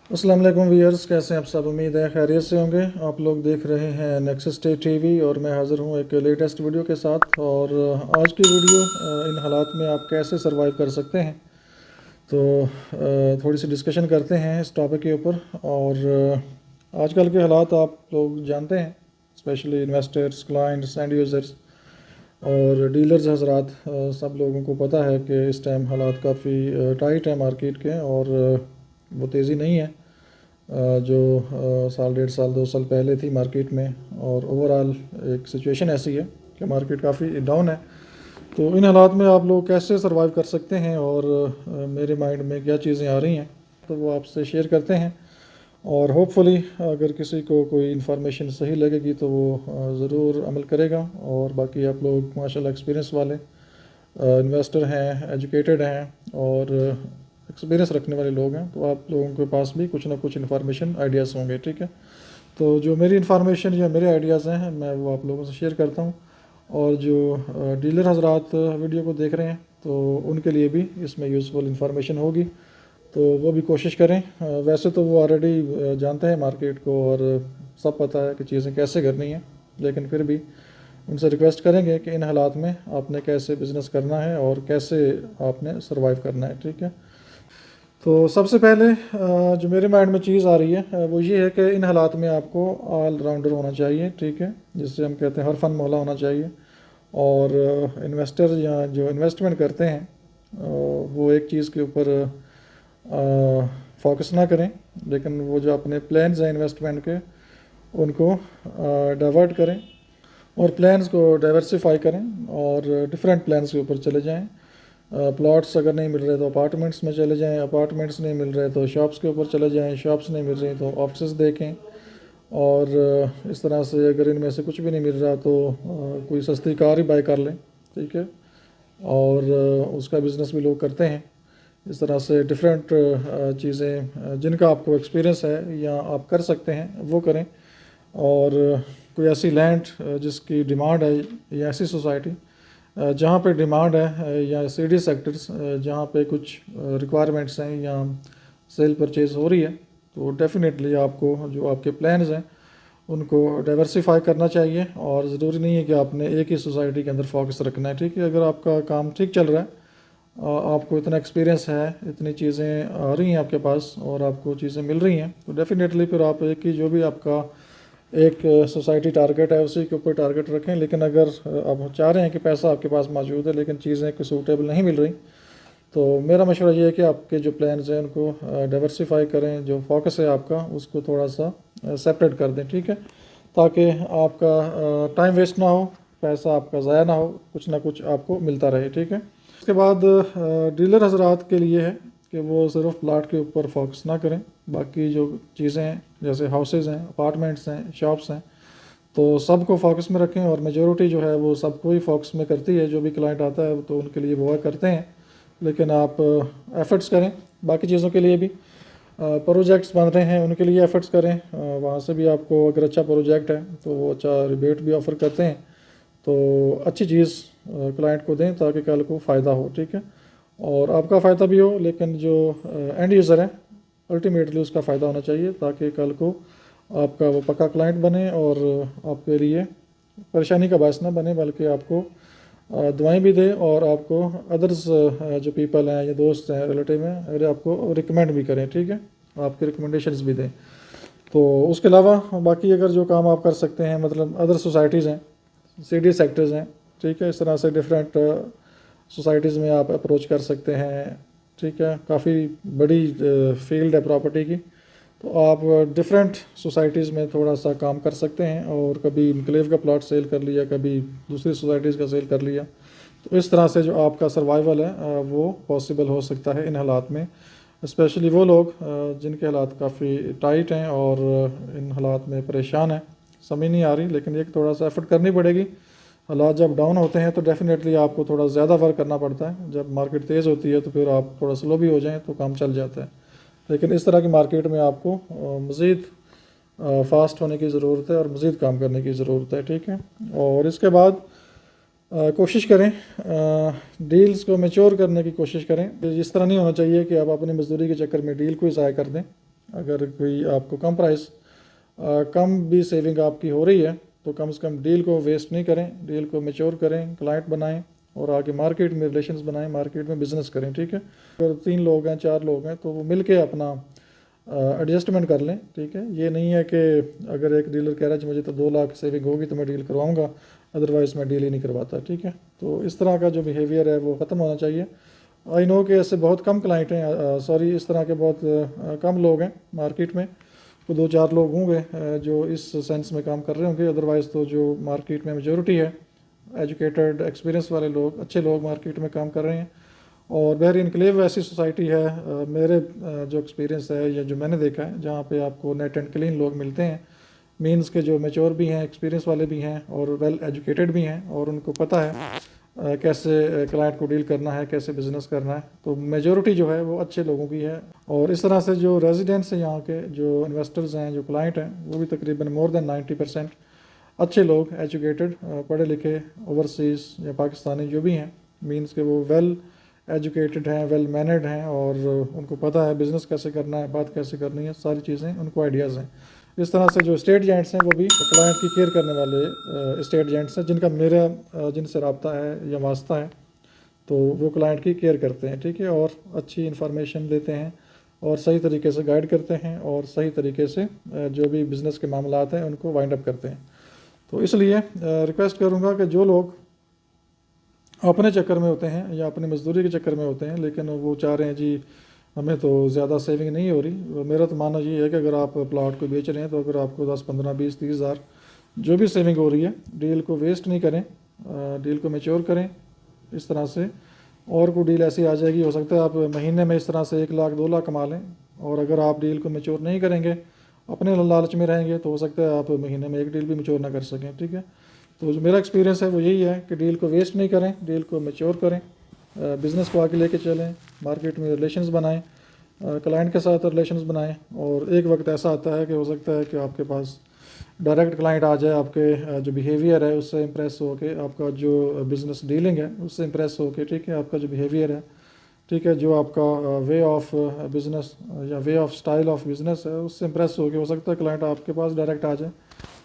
अस्सलाम वालेकुम व्यूअर्स, कैसे हैं आप सब। उम्मीद है खैरियत से होंगे। आप लोग देख रहे हैं नेक्सस टे टीवी और मैं हाज़िर हूं एक लेटेस्ट वीडियो के साथ। और आज की वीडियो इन हालात में आप कैसे सरवाइव कर सकते हैं, तो थोड़ी सी डिस्कशन करते हैं इस टॉपिक के ऊपर। और आजकल के हालात आप लोग जानते हैं, specially investors, clients, end users और डीलर्स हजरात, सब लोगों को पता है कि इस टाइम हालात काफ़ी टाइट है मार्केट के। और वो तेज़ी नहीं है जो साल डेढ़ साल 2 साल पहले थी मार्केट में। और ओवरऑल एक सिचुएशन ऐसी है कि मार्केट काफ़ी डाउन है। तो इन हालात में आप लोग कैसे सरवाइव कर सकते हैं और मेरे माइंड में क्या चीज़ें आ रही हैं तो वो आपसे शेयर करते हैं। और होपफुली अगर किसी को कोई इन्फॉर्मेशन सही लगेगी तो वो ज़रूर अमल करेगा। और बाकी आप लोग माशाल्लाह एक्सपीरियंस वाले इन्वेस्टर हैं, एजुकेटेड हैं और एक्सपीरियंस रखने वाले लोग हैं, तो आप लोगों के पास भी कुछ ना कुछ इन्फॉर्मेशन आइडियाज़ होंगे। ठीक है, तो जो मेरी इन्फॉर्मेशन या मेरे आइडियाज़ हैं मैं वो आप लोगों से शेयर करता हूँ। और जो डीलर हजरात वीडियो को देख रहे हैं तो उनके लिए भी इसमें यूज़फुल इन्फॉर्मेशन होगी, तो वो भी कोशिश करें। वैसे तो वो ऑलरेडी जानते हैं मार्केट को और सब पता है कि चीज़ें कैसे करनी है, लेकिन फिर भी उनसे रिक्वेस्ट करेंगे कि इन हालात में आपने कैसे बिज़नेस करना है और कैसे आपने सरवाइव करना है। ठीक है, तो सबसे पहले जो मेरे माइंड में चीज़ आ रही है वो ये है कि इन हालात में आपको ऑल राउंडर होना चाहिए। ठीक है, जिससे हम कहते हैं हर फन मौला होना चाहिए। और इन्वेस्टर या जो इन्वेस्टमेंट करते हैं वो एक चीज़ के ऊपर फोकस ना करें, लेकिन वो जो अपने प्लान्स हैं इन्वेस्टमेंट के उनको डाइवर्ट करें और प्लान्स को डाइवर्सिफाई करें और डिफरेंट प्लान्स के ऊपर चले जाएं। प्लॉट्स अगर नहीं मिल रहे तो अपार्टमेंट्स में चले जाएं, अपार्टमेंट्स नहीं मिल रहे तो शॉप्स के ऊपर चले जाएं, शॉप्स नहीं मिल रही तो ऑफिस देखें। और इस तरह से अगर इनमें से कुछ भी नहीं मिल रहा तो कोई सस्ती कार ही बाय कर लें। ठीक है, और उसका बिज़नेस भी लोग करते हैं। इस तरह से डिफरेंट चीज़ें जिनका आपको एक्सपीरियंस है या आप कर सकते हैं वो करें। और कोई ऐसी लैंड जिसकी डिमांड है या ऐसी सोसाइटी जहाँ पे डिमांड है या सिटी सेक्टर्स जहाँ पे कुछ रिक्वायरमेंट्स हैं या सेल परचेज हो रही है, तो डेफिनेटली आपको जो आपके प्लान्स हैं उनको डाइवर्सिफाई करना चाहिए। और ज़रूरी नहीं है कि आपने एक ही सोसाइटी के अंदर फोकस रखना है। ठीक है, अगर आपका काम ठीक चल रहा है, आपको इतना एक्सपीरियंस है, इतनी चीज़ें आ रही हैं आपके पास और आपको चीज़ें मिल रही हैं, तो डेफिनेटली फिर आप एक ही जो भी आपका एक सोसाइटी टारगेट है उसी के ऊपर टारगेट रखें। लेकिन अगर आप चाह रहे हैं कि पैसा आपके पास मौजूद है लेकिन चीज़ें कोई सूटेबल नहीं मिल रही, तो मेरा मशवरा ये है कि आपके जो प्लान्स हैं उनको डाइवर्सिफाई करें, जो फोकस है आपका उसको थोड़ा सा सेपरेट कर दें। ठीक है, ताकि आपका टाइम वेस्ट ना हो, पैसा आपका ज़ाया ना हो, कुछ ना कुछ आपको मिलता रहे। ठीक है, उसके बाद डीलर हजरात के लिए है कि वो सिर्फ प्लाट के ऊपर फोकस ना करें, बाकी जो चीज़ें हैं जैसे हाउसेज़ हैं, अपार्टमेंट्स हैं, शॉप्स हैं, तो सबको फोकस में रखें। और मेजोरिटी जो है वो सबको ही फोकस में करती है, जो भी क्लाइंट आता है तो उनके लिए वो करते हैं। लेकिन आप एफ़र्ट्स करें बाकी चीज़ों के लिए भी। प्रोजेक्ट्स बन रहे हैं उनके लिए एफ़र्ट्स करें, वहाँ से भी आपको अगर अच्छा प्रोजेक्ट है तो वो अच्छा रिबेट भी ऑफ़र करते हैं, तो अच्छी चीज़ क्लाइंट को दें ताकि कल को फ़ायदा हो। ठीक है, और आपका फ़ायदा भी हो, लेकिन जो एंड यूज़र है अल्टीमेटली उसका फ़ायदा होना चाहिए ताकि कल को आपका वो पक्का क्लाइंट बने और आपके लिए परेशानी का बायस ना बने, बल्कि आपको दुआएं भी दे और आपको अदर्स जो पीपल हैं या दोस्त हैं, रिलेटिव हैं, अगर आपको रिकमेंड भी करें। ठीक है, आपके रिकमेंडेशंस भी दें। तो उसके अलावा बाकी अगर जो काम आप कर सकते हैं, मतलब अदर सोसाइटीज़ हैं, सिटी सेक्टर्स हैं, ठीक है, इस तरह से डिफरेंट सोसाइटीज़ में आप अप्रोच कर सकते हैं। ठीक है, काफ़ी बड़ी फील्ड है प्रॉपर्टी की, तो आप डिफरेंट सोसाइटीज़ में थोड़ा सा काम कर सकते हैं और कभी इनक्लेव का प्लॉट सेल कर लिया, कभी दूसरी सोसाइटीज़ का सेल कर लिया। तो इस तरह से जो आपका सर्वाइवल है वो पॉसिबल हो सकता है इन हालात में। स्पेशली वो लोग जिनके हालात काफ़ी टाइट हैं और इन हालात में परेशान हैं, समझ नहीं आ रही, लेकिन एक थोड़ा सा एफर्ट करनी पड़ेगी। हालात जब डाउन होते हैं तो डेफिनेटली आपको थोड़ा ज़्यादा वर्क करना पड़ता है, जब मार्केट तेज़ होती है तो फिर आप थोड़ा स्लो भी हो जाएँ तो काम चल जाता है। लेकिन इस तरह की मार्केट में आपको मज़ीद फास्ट होने की ज़रूरत है और मज़ीद काम करने की ज़रूरत है। ठीक है, और इसके बाद कोशिश करें डील्स को मैच्योर करने की कोशिश करें। इस तरह नहीं होना चाहिए कि आप अपनी मजदूरी के चक्कर में डील को ही ज़ाया कर दें। अगर कोई आपको कम प्राइस कम भी सेविंग आपकी हो रही है तो कम से कम डील को वेस्ट नहीं करें, डील को मैच्योर करें, क्लाइंट बनाएं और आगे मार्केट में रिलेशंस बनाएं, मार्केट में बिजनेस करें। ठीक है, अगर 3 लोग हैं 4 लोग हैं तो वो मिल के अपना एडजस्टमेंट कर लें। ठीक है, ये नहीं है कि अगर एक डीलर कह रहा है जी मुझे तो 2 लाख सेविंग होगी तो मैं डील करवाऊंगा, अदरवाइज़ मैं डील ही नहीं करवाता। ठीक है, तो इस तरह का जो बिहेवियर है वो ख़त्म होना चाहिए। आई नो कि ऐसे बहुत कम क्लाइंट हैं, सॉरी इस तरह के बहुत कम लोग हैं मार्केट में, तो 2-4 लोग होंगे जो इस सेंस में काम कर रहे होंगे, अदरवाइज़ तो जो मार्केट में मेजोरिटी है एजुकेटेड एक्सपीरियंस वाले लोग, अच्छे लोग मार्केट में काम कर रहे हैं। और बहर इनक्लेव ऐसी सोसाइटी है, मेरे जो एक्सपीरियंस है या जो मैंने देखा है, जहाँ पे आपको नेट एंड क्लीन लोग मिलते हैं, मीन्स के जो मेच्योर भी हैं, एक्सपीरियंस वाले भी हैं और वेल एजुकेटेड भी हैं और उनको पता है कैसे क्लाइंट को डील करना है, कैसे बिजनेस करना है। तो मेजोरिटी जो है वो अच्छे लोगों की है। और इस तरह से जो रेजिडेंट्स हैं यहाँ के, जो इन्वेस्टर्स हैं, जो क्लाइंट हैं, वो भी तकरीबन मोर देन 90% अच्छे लोग, एजुकेटेड, पढ़े लिखे, ओवरसीज़ या पाकिस्तानी जो भी हैं, मीन्स के वो वेल एजुकेटेड हैं, वेल मैनर्ड हैं और उनको पता है बिज़नेस कैसे करना है, बात कैसे करनी है, सारी चीज़ें उनको आइडियाज़ हैं। इस तरह से जो स्टेट एजेंट्स हैं वो भी क्लाइंट की केयर करने वाले स्टेट एजेंट्स हैं, जिनका मेरा जिनसे रब्ता है या वास्ता है, तो वो क्लाइंट की केयर करते हैं। ठीक है, और अच्छी इन्फॉर्मेशन देते हैं और सही तरीके से गाइड करते हैं और सही तरीके से जो भी बिज़नेस के मामलात हैं उनको वाइंड अप करते हैं। तो इसलिए रिक्वेस्ट करूँगा कि जो लोग अपने चक्कर में होते हैं या अपनी मजदूरी के चक्कर में होते हैं, लेकिन वो चाह रहे हैं जी हमें तो ज़्यादा सेविंग नहीं हो रही, मेरा तो मानना ये है कि अगर आप प्लॉट को बेच रहे हैं तो अगर आपको 10, 15, 20, 30 हज़ार जो भी सेविंग हो रही है, डील को वेस्ट नहीं करें, डील को मैच्योर करें। इस तरह से और कोई डील ऐसी आ जाएगी, हो सकता है आप महीने में इस तरह से 1 लाख 2 लाख कमा लें, और अगर आप डील को मैच्योर नहीं करेंगे, अपने लालच में रहेंगे, तो हो सकता है आप महीने में 1 डील भी मैच्योर ना कर सकें। ठीक है, तो जो मेरा एक्सपीरियंस है वो यही है कि डील को वेस्ट नहीं करें, डील को मैच्योर करें, बिज़नेस को आगे लेके चलें, मार्केट में रिलेशंस बनाएं, क्लाइंट के साथ रिलेशंस बनाएं। और एक वक्त ऐसा आता है कि हो सकता है कि आपके पास डायरेक्ट क्लाइंट आ जाए, आपके जो बिहेवियर है उससे इंप्रेस हो के, आपका जो बिज़नेस डीलिंग है उससे इंप्रेस हो के, ठीक है, आपका जो बिहेवियर है, ठीक है, जो आपका वे ऑफ बिज़नेस या way of style of business है उससे इंप्रेस हो के, हो सकता है क्लाइंट आपके पास डायरेक्ट आ जाए।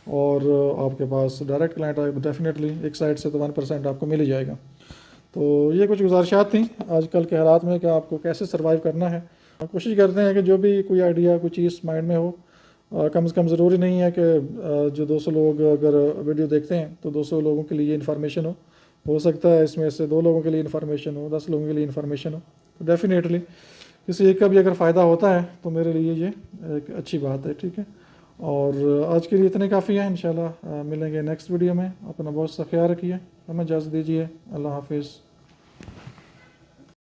और आपके पास डायरेक्ट क्लाइंट आए डेफिनेटली एक साइड से तो 1% आपको मिल ही जाएगा। तो ये कुछ गुजारिशात थी आजकल के हालात में कि आपको कैसे सर्वाइव करना है। कोशिश करते हैं कि जो भी कोई आइडिया, कोई चीज़ माइंड में हो, कम से कम ज़रूरी नहीं है कि जो 200 लोग अगर वीडियो देखते हैं तो 200 लोगों के लिए इन्फॉर्मेशन हो सकता है इसमें से 2 लोगों के लिए इन्फॉर्मेशन हो, 10 लोगों के लिए इन्फॉर्मेशन हो। तो डेफिनेटली किसी एक का भी अगर फ़ायदा होता है तो मेरे लिए ये एक अच्छी बात है। ठीक है, और आज के लिए इतने काफ़ी है। इंशाल्लाह मिलेंगे नेक्स्ट वीडियो में। अपना बहुत सा ख्याल रखिए, हमें इजाज़त दीजिए। अल्लाह हाफिज़।